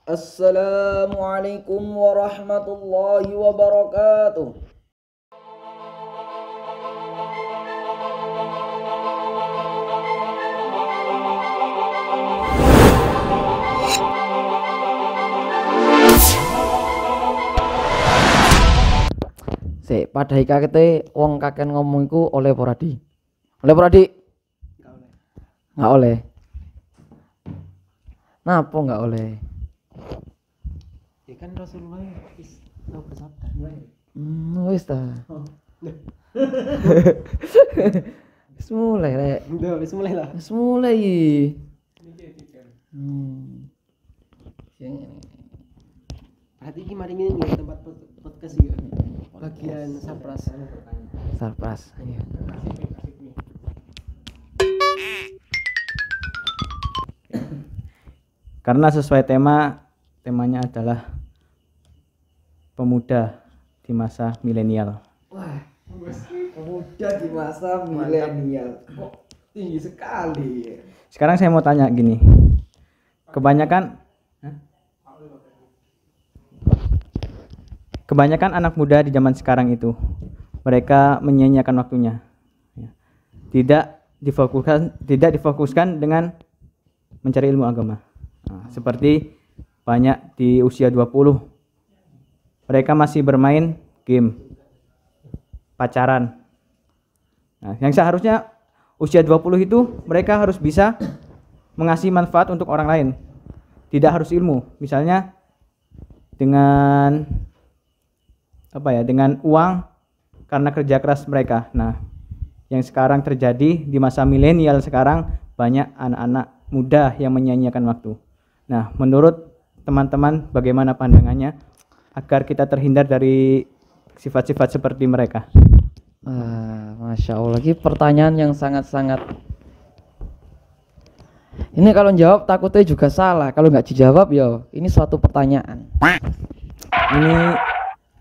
Assalamualaikum warahmatullahi wabarakatuh. Pada ikate wong kaken ngomong iku oleh apa Radi? Oleh apa Radi? Enggak oleh. Napa enggak oleh? Ya kan Rasulullah tahu bersabda. Wis ta. Wis mulai rek. Udah, wis mulai lah. Wis mulai. Berarti iki mari ngene nih tempat podcast iki. Bagian surprise. Surprise. Iya. Karena sesuai temanya adalah pemuda di masa milenial. Wah, pemuda di masa milenial. Kok tinggi sekali. Sekarang saya mau tanya gini. Kebanyakan anak muda di zaman sekarang itu mereka menyia-nyiakan waktunya. Tidak difokuskan dengan mencari ilmu agama. Nah, seperti banyak di usia 20 mereka masih bermain game, pacaran. Nah, yang seharusnya usia 20 itu mereka harus bisa mengasih manfaat untuk orang lain. Tidak harus ilmu. Misalnya dengan dengan uang karena kerja keras mereka. Nah, yang sekarang terjadi di masa milenial sekarang banyak anak-anak muda yang menyia-nyiakan waktu. Nah, menurut teman-teman bagaimana pandangannya agar kita terhindar dari sifat-sifat seperti mereka? Masya Allah, lagi pertanyaan yang sangat-sangat. Ini kalau jawab takutnya juga salah. Kalau nggak dijawab ya ini suatu pertanyaan. Ini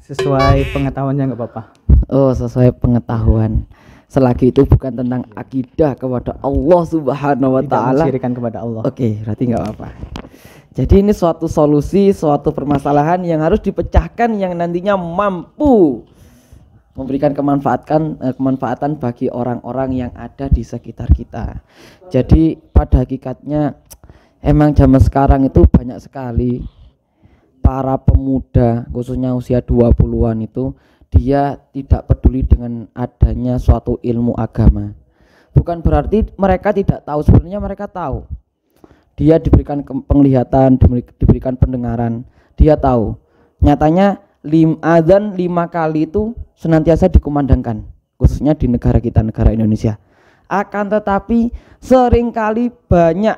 sesuai pengetahuannya nggak apa-apa. Oh, sesuai pengetahuan. Selagi itu bukan tentang akidah kepada Allah Subhanahu wa taala. Tidak mensyirikan kepada Allah. Oke, berarti nggak apa-apa. Jadi ini suatu solusi, suatu permasalahan yang harus dipecahkan yang nantinya mampu memberikan kemanfaatan bagi orang-orang yang ada di sekitar kita. Jadi pada hakikatnya emang zaman sekarang itu banyak sekali para pemuda khususnya usia 20-an itu dia tidak peduli dengan adanya suatu ilmu agama. Bukan berarti mereka tidak tahu, sebenarnya mereka tahu. Dia diberikan penglihatan, diberikan pendengaran, dia tahu. Nyatanya adzan 5 kali itu senantiasa dikumandangkan, khususnya di negara kita, negara Indonesia. Akan tetapi seringkali banyak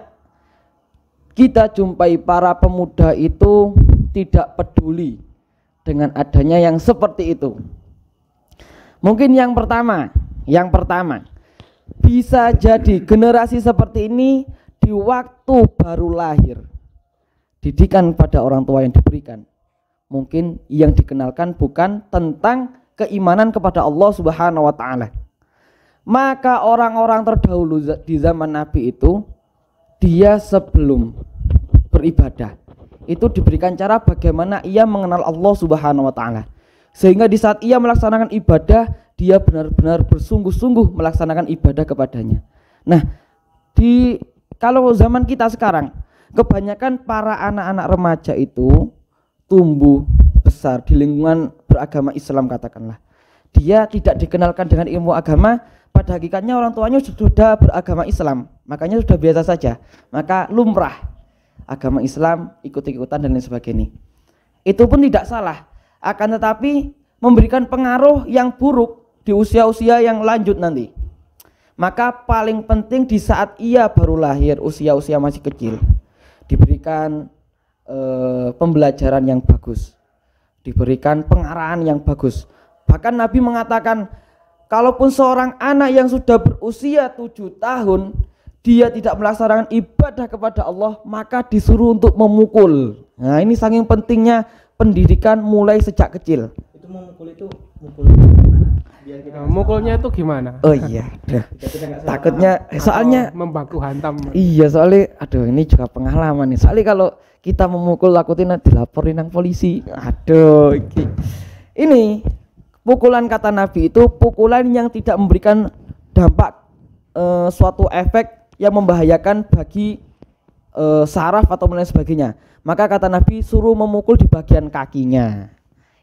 kita jumpai para pemuda itu tidak peduli dengan adanya yang seperti itu. Mungkin yang pertama bisa jadi generasi seperti ini di waktu baru lahir, didikan pada orang tua yang diberikan mungkin yang dikenalkan bukan tentang keimanan kepada Allah Subhanahu wa taala. Maka orang-orang terdahulu di zaman Nabi itu dia sebelum beribadah itu diberikan cara bagaimana ia mengenal Allah Subhanahu wa taala. Sehingga di saat ia melaksanakan ibadah, dia benar-benar bersungguh-sungguh melaksanakan ibadah kepadanya. Nah, kalau zaman kita sekarang, kebanyakan para anak-anak remaja itu tumbuh besar di lingkungan beragama Islam katakanlah. Dia tidak dikenalkan dengan ilmu agama, pada hakikatnya orang tuanya sudah beragama Islam, makanya sudah biasa saja. Maka lumrah agama Islam, ikut-ikutan dan lain sebagainya. Itu pun tidak salah, akan tetapi memberikan pengaruh yang buruk di usia-usia yang lanjut nanti. Maka paling penting di saat ia baru lahir, usia-usia masih kecil, diberikan pembelajaran yang bagus, diberikan pengarahan yang bagus. Bahkan Nabi mengatakan, kalaupun seorang anak yang sudah berusia 7 tahun dia tidak melaksanakan ibadah kepada Allah, maka disuruh untuk memukul. Nah, ini saking pentingnya pendidikan mulai sejak kecil. Itu memukul itu mukul gimana? Mukulnya itu gimana? Oh iya, aduh. Takutnya soalnya Membaku hantam. iya soalnya aduh ini juga pengalaman nih. Soalnya kalau kita memukul takutin dilaporin nang polisi. Aduh ini pukulan kata Nabi itu pukulan yang tidak memberikan dampak suatu efek yang membahayakan bagi saraf atau lain sebagainya. Maka kata Nabi suruh memukul di bagian kakinya.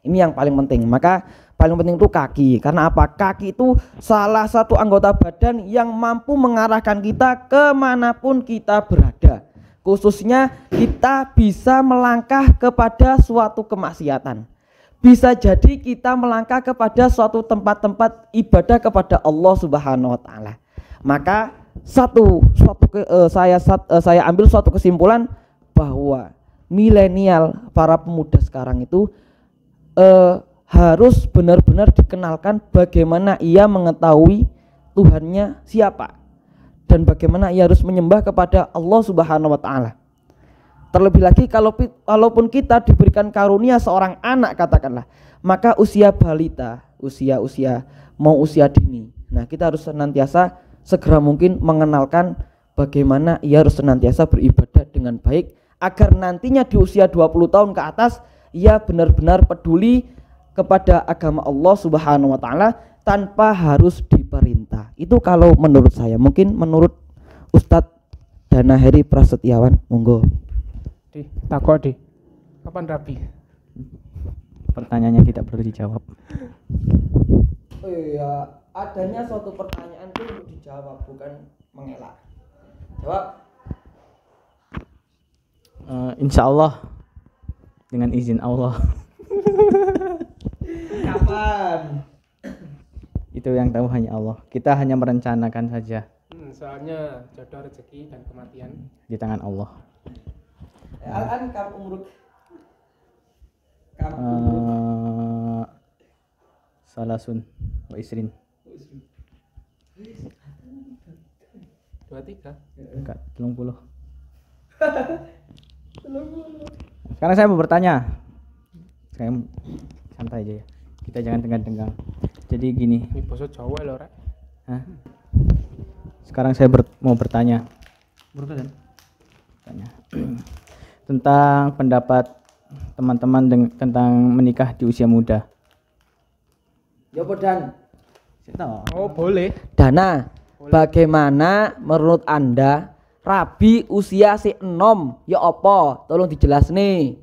Ini yang paling penting. Maka paling penting itu kaki. Karena apa? Kaki itu salah satu anggota badan yang mampu mengarahkan kita kemanapun kita berada. Khususnya kita bisa melangkah kepada suatu kemaksiatan. Bisa jadi kita melangkah kepada suatu tempat-tempat ibadah kepada Allah Subhanahu wa taala. Maka saya ambil suatu kesimpulan bahwa milenial, para pemuda sekarang itu harus benar-benar dikenalkan bagaimana ia mengetahui Tuhannya siapa dan bagaimana ia harus menyembah kepada Allah Subhanahu wa taala. Terlebih lagi kalaupun kita diberikan karunia seorang anak katakanlah, maka usia balita, usia dini. Nah, kita harus senantiasa segera mungkin mengenalkan bagaimana ia harus senantiasa beribadah dengan baik agar nantinya di usia 20 tahun ke atas ia benar-benar peduli kepada agama Allah Subhanahu wa taala tanpa harus diperintah. Itu kalau menurut saya. Mungkin menurut Ustadz Dana Heri Prasetyawan, monggo. Takut kapan rapi? Pertanyaannya tidak perlu dijawab. Oh iya, adanya suatu pertanyaan itu untuk dijawab, bukan mengelak. Jawab. Insya Allah dengan izin Allah. Kapan? Itu yang tahu hanya Allah. Kita hanya merencanakan saja. Soalnya jodoh, rezeki dan kematian Di tangan Allah. Al-an kam umruk. Salasun wa isrin. 23. Enggak, 30. Sekarang saya mau bertanya. Saya santai aja ya. Kita jangan tenggang-tenggang. Jadi gini. Ini bosok Jawa lho, Rek. Hah? Sekarang saya mau bertanya. Bertanya. Tentang pendapat teman-teman tentang menikah di usia muda. Ya Dan. Oh, boleh. Dana, bagaimana menurut Anda rabi usia si enom ya apa? Tolong dijelas nih.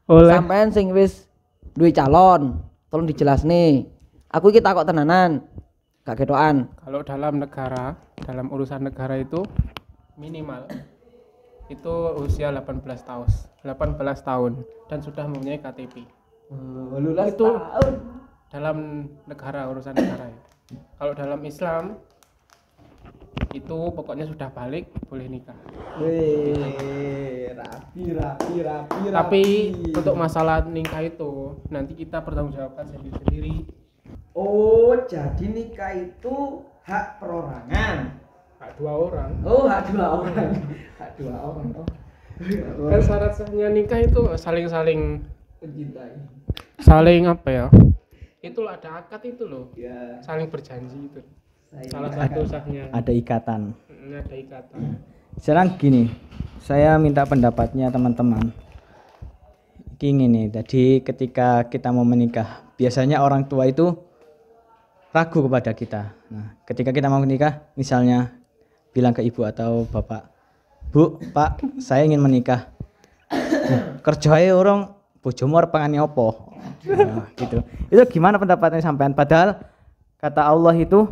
Oleh. Sampean sing wis duwe calon, tolong dijelas nih. Aku iki takok tenanan. Gak ketokan. Kalau dalam urusan negara itu minimal itu usia 18 tahun dan sudah mempunyai KTP. Itu tahun. dalam urusan negara ya. Kalau dalam Islam itu pokoknya sudah balik boleh nikah. Wih, rapi. Tapi untuk masalah nikah itu nanti kita bertanggungjawabkan sendiri. Oh, jadi nikah itu hak perorangan. Hak dua orang. Oh, hak dua orang. Hak dua orang. Oh. Kan syarat sahnya nikah itu saling Mencintai. saling apa ya? Itulah ada akad itu loh. Ya. Saling berjanji itu. Salah satu sahnya. Ada ikatan. Ada ikatan. Sekarang gini, saya minta pendapatnya teman-teman. Gini nih, jadi ketika kita mau menikah, biasanya orang tua itu ragu kepada kita. Nah, ketika kita mau menikah, misalnya bilang ke ibu atau bapak, Bu, Pak, saya ingin menikah. Kerjanya orang bojomu arep pangane opo? Nah, gitu. Itu gimana pendapatnya sampean? Padahal kata Allah itu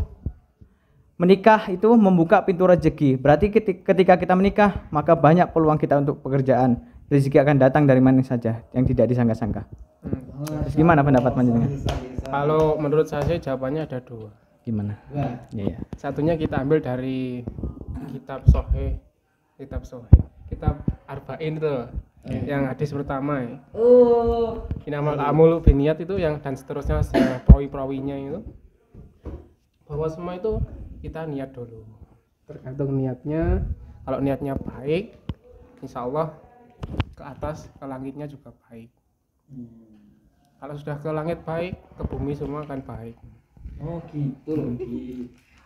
menikah itu membuka pintu rezeki. Berarti ketika kita menikah, maka banyak peluang kita untuk pekerjaan. Rezeki akan datang dari mana saja yang tidak disangka-sangka. Terus gimana pendapat panjenengan? Kalau menurut saya sih jawabannya ada dua. Gimana? Iya. Satunya kita ambil dari kitab Sahih, kitab Arba'in itu loh. Yang hadis pertama ya. Oh, Inamal amul biniyat itu yang dan seterusnya perawi-perawinya itu. Bahwa semua itu kita niat dulu. Tergantung niatnya. Kalau niatnya baik, insya Allah ke atas, ke langitnya juga baik. Kalau sudah ke langit baik, ke bumi semua akan baik. Oh gitu loh.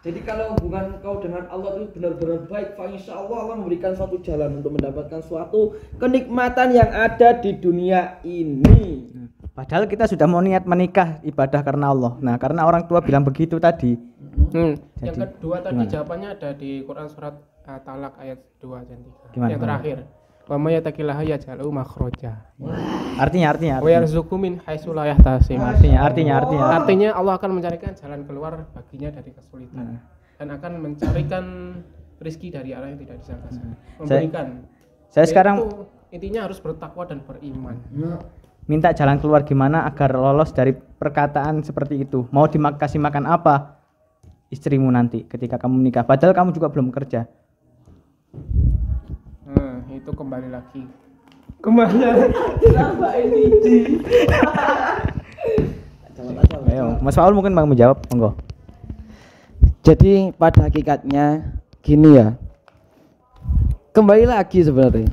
Jadi kalau hubungan kau dengan Allah itu benar-benar baik, fa insya Allah memberikan suatu jalan untuk mendapatkan suatu kenikmatan yang ada di dunia ini. Padahal kita sudah mau niat menikah ibadah karena Allah. Nah, karena orang tua bilang begitu tadi. Yang kedua tadi jawabannya ada di Quran surat Talak ayat 2 dan 3. Gimana? Yang terakhir. Wa may yattaqillaha yaj'al makhraja. Artinya. Wa yarzuqhu min haitsu la yahtasib. Artinya Allah akan mencarikan jalan keluar baginya dari kesulitan dan akan mencarikan rezeki dari arah yang tidak disangka. Memberikan. Saya sekarang itu, intinya harus bertakwa dan beriman. Minta jalan keluar gimana agar lolos dari perkataan seperti itu. Mau dikasih makan apa istrimu nanti ketika kamu menikah, padahal kamu juga belum kerja. Nah, itu kembali lagi. Ayo, Mas Paul mungkin mau menjawab, monggo. Jadi pada hakikatnya gini ya. Kembali lagi sebenarnya.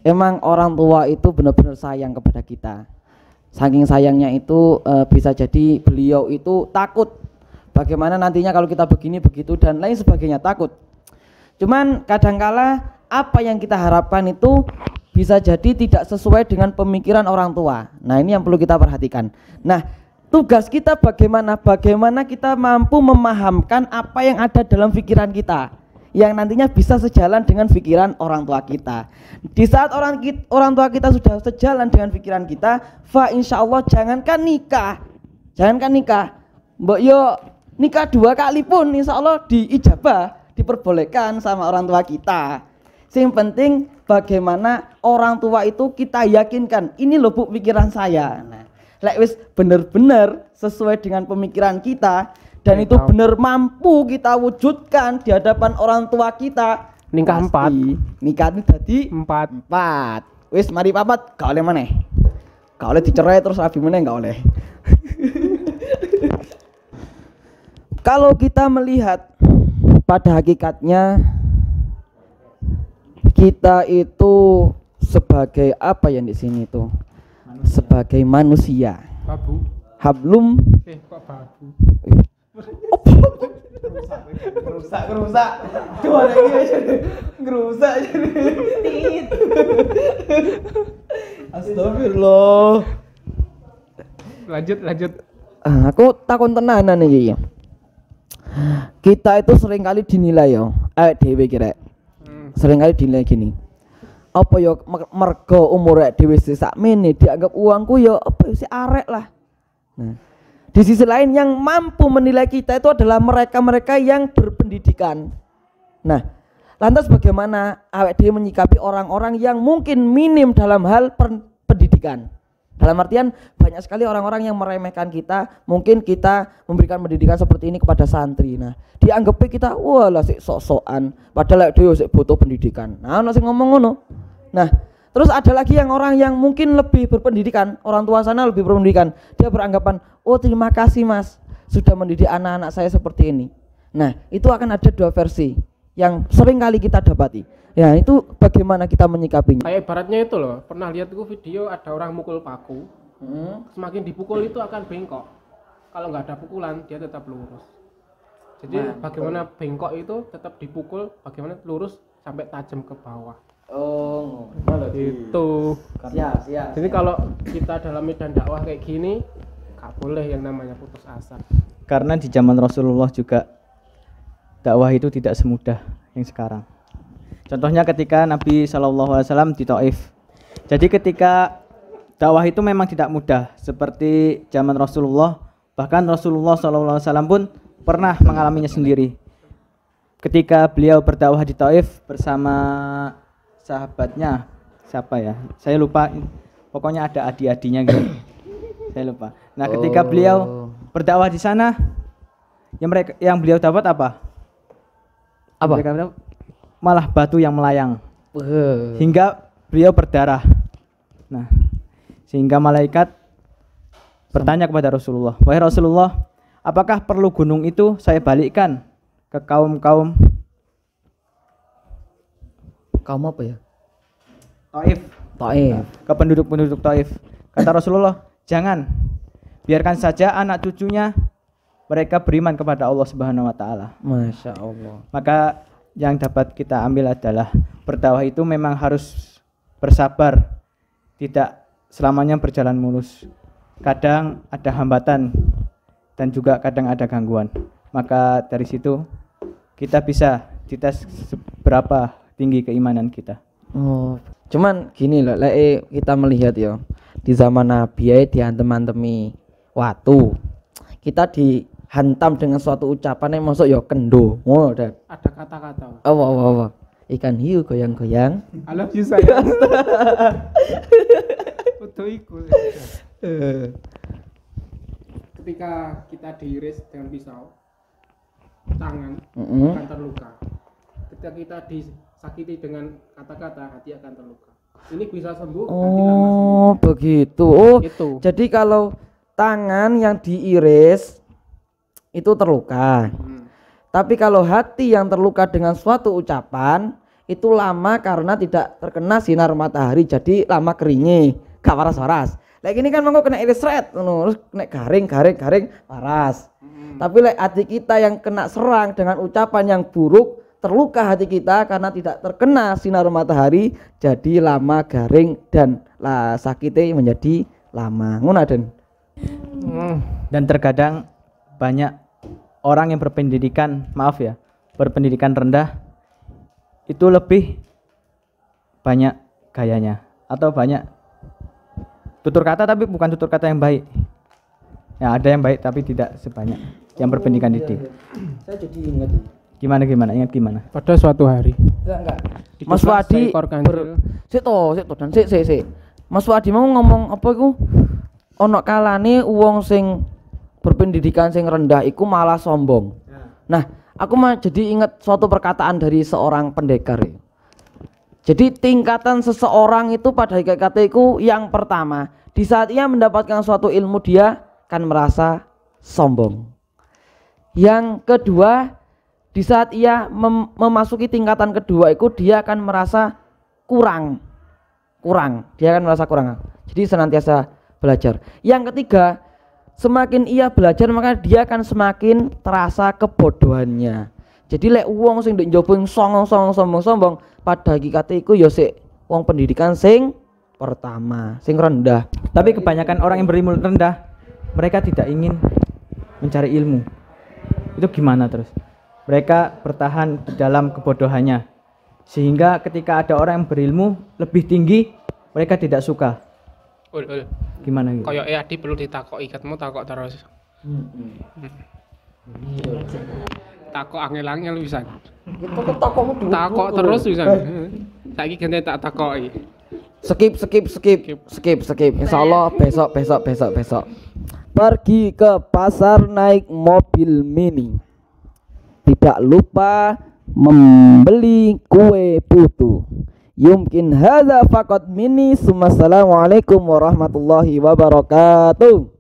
Emang orang tua itu benar-benar sayang kepada kita. Saking sayangnya itu bisa jadi beliau itu takut bagaimana nantinya kalau kita begini begitu dan lain sebagainya, takut. Cuman kadangkala apa yang kita harapkan itu bisa jadi tidak sesuai dengan pemikiran orang tua. Nah, ini yang perlu kita perhatikan. Nah, tugas kita bagaimana kita mampu memahamkan apa yang ada dalam pikiran kita yang nantinya bisa sejalan dengan pikiran orang tua kita. Di saat orang tua kita sudah sejalan dengan pikiran kita, fa insya Allah jangankan nikah, mbak yo nikah 2 kali pun insya Allah diijabah, diperbolehkan sama orang tua kita. Yang penting bagaimana orang tua itu kita yakinkan, ini loh bu pikiran saya. Nah, lek wis bener-bener sesuai dengan pemikiran kita dan itu bener mampu kita wujudkan di hadapan orang tua kita. Nikah 4. Nikah itu tadi 4. Wis mari papat gak oleh maneh. Gak oleh dicerai terus rabi meneh gak oleh. Kalau kita melihat pada hakikatnya kita itu sebagai apa yang di sini tuh? Sebagai manusia. Babu. Hablum. Kok babu? Ngerusak. Coba lagi aja. Ngerusak jadi. Astagfirullah. Lanjut. Aku takon tenanan iki. Kita itu seringkali dinilai yo, dhewe kira. Seringkali dinilai gini. Apa yo mergo umur dhewe sakmene dianggap uangku yo apa sih arek lah. Nah, di sisi lain yang mampu menilai kita itu adalah mereka-mereka yang berpendidikan. Nah, lantas bagaimana awake dhewe menyikapi orang-orang yang mungkin minim dalam hal pendidikan? Dalam artian banyak sekali orang-orang yang meremehkan kita, mungkin kita memberikan pendidikan seperti ini kepada santri. Nah, dianggapnya kita wah lah sik sok-sokan, padahal dia sik butuh pendidikan. Nah, ono sing ngomong ngono. Nah, terus ada lagi yang orang yang mungkin lebih berpendidikan, orang tua sana lebih berpendidikan. Dia beranggapan, "Oh, terima kasih Mas, sudah mendidik anak-anak saya seperti ini." Nah, itu akan ada 2 versi yang sering kali kita dapati. Ya, itu bagaimana kita menyikapinya. Kayak ibaratnya itu loh, pernah lihat itu video ada orang mukul paku. Semakin dipukul itu akan bengkok. Kalau nggak ada pukulan, dia tetap lurus. Jadi bagaimana bengkok itu tetap dipukul, bagaimana lurus sampai tajam ke bawah. Oh, itu. Siap. Jadi kalau kita dalam medan dakwah kayak gini, nggak boleh yang namanya putus asa. Karena di zaman Rasulullah juga dakwah itu tidak semudah yang sekarang. Contohnya ketika Nabi SAW di Taif. Jadi ketika dakwah itu memang tidak mudah seperti zaman Rasulullah. Bahkan Rasulullah SAW pun pernah mengalaminya sendiri. Ketika beliau berdakwah di Taif bersama sahabatnya, siapa ya? Saya lupa. Pokoknya ada adik-adinya gitu. Saya lupa. Nah, ketika beliau berdakwah di sana, yang beliau dapat apa? Malah batu yang melayang hingga beliau berdarah. Nah, sehingga malaikat bertanya kepada Rasulullah, "Wahai Rasulullah, apakah perlu gunung itu saya balikkan ke kaum apa ya? Taif, ke penduduk Taif?" Kata Rasulullah, "Jangan, biarkan saja anak cucunya mereka beriman kepada Allah Subhanahu wa taala. Masya Allah. Maka yang dapat kita ambil adalah berdakwah itu memang harus bersabar, tidak selamanya berjalan mulus. Kadang ada hambatan dan juga kadang ada gangguan. Maka dari situ kita bisa dites seberapa tinggi keimanan kita. Oh, cuman gini loh, kita melihat ya di zaman Nabi ya dihantem-hantemi watu. Kita dihantam dengan suatu ucapan yang masuk ya kendo. Oh, dan Ada kata-kata. apa. Ikan hiu goyang-goyang. I love you sayang. Betul iku. Ketika kita diiris dengan pisau, tangan akan terluka. Ketika kita disakiti dengan kata-kata, hati akan terluka. Ini bisa sembuh, hati lama sembuh. Oh, begitu. Oh, Itu. jadi kalau tangan yang diiris itu terluka. Tapi kalau hati yang terluka dengan suatu ucapan itu lama karena tidak terkena sinar matahari, jadi lama keringnya, gak waras-waras. Lek ini kan mengko kena iris red, terus kena garing waras. Tapi lek hati kita yang kena serang dengan ucapan yang buruk, terluka hati kita karena tidak terkena sinar matahari, jadi lama garing dan sakitnya menjadi lama. Ngono Den. Dan terkadang banyak orang yang berpendidikan rendah itu lebih banyak gayanya atau banyak tutur kata tapi bukan tutur kata yang baik. Ya ada yang baik tapi tidak sebanyak yang berpendidikan tinggi. Saya jadi ingat. Gimana ingat gimana? Pada suatu hari. Enggak. Hiduplah Mas Wadi seekor kancil. Sik. Mas Wadi mau ngomong apa iku? Ono kalane wong sing berpendidikan sing rendah iku malah sombong. Nah, aku mah jadi ingat suatu perkataan dari seorang pendekar. Jadi tingkatan seseorang itu pada hakikatnya itu yang pertama, di saat ia mendapatkan suatu ilmu dia akan merasa sombong. Yang kedua, di saat ia memasuki tingkatan kedua itu dia akan merasa kurang. Dia akan merasa kurang. Jadi senantiasa belajar. Yang ketiga, semakin ia belajar maka dia akan semakin terasa kebodohannya. Jadi lek wong sing ndek njaba sombong pada hakikate iku ya sik wong pendidikan sing pertama, sing rendah. Tapi kebanyakan orang yang berilmu rendah, mereka tidak ingin mencari ilmu. Itu gimana terus? Mereka bertahan di dalam kebodohannya. Sehingga ketika ada orang yang berilmu lebih tinggi, mereka tidak suka. Ul. Gimana gitu? Koyoke Adi perlu ditakoki, ketemu takok terus. Takok angel-angel pisan. Takok terus pisan. Saiki ganti tak takoki. Skip. Insyaallah besok. Pergi ke pasar naik mobil mini. Tidak lupa membeli kue putu. Yumkin hadza faqat minni. Assalamualaikum warahmatullahi wabarakatuh.